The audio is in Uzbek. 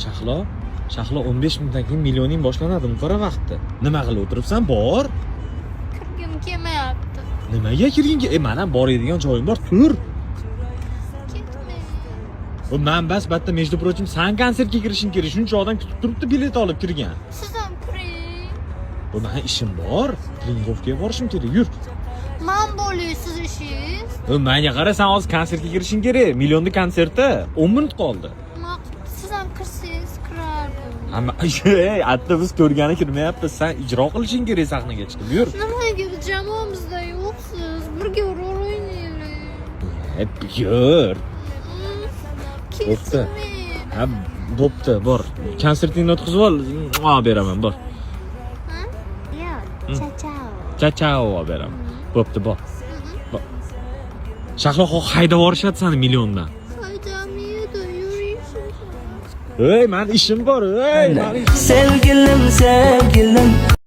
Shahlo 15 minutdan keyin millioning boshlanadi qora vaqtda. Nima qilib o'tiribsan? Bor. Kirgim kelmayapti. Nimaga kirging? Mana boradigan joyim bor, tur. Ketmang. Bu manbas batta между прочим san konsertga kirishing kerak. Shuncha odam kutib turibdi, bilet olib kirgan. Siz ham kiring. Bu meni ishim bor. Trenirovkaga borishim kerak. Yur. Men bo'laysiz ishingiz. Menga qara, sen hozir konsertga kirishing kerak. Millionning konserti 10 minut qoldi. Siz ham kirsangiz kirardim. Hamma hatta biz ko'rgani kirmayapmiz. Sen ijro qilishing kerak sahnaga chiqib. Yur. Nimaga jamoamizda yo'qsiz? Birga rol o'ynaylik. Yur. Ketmang. Ha, bo'pti, bor. Konsertingni o'tkazib ol, beraman, bor. Ha? Yo'q. Chachao beraman. Bo'pti, bor. Shahlo haydab yuborishadi seni milliondan. Haydamaydi, yurishim. Ey, men ishim bor, ey, Sevgilim sen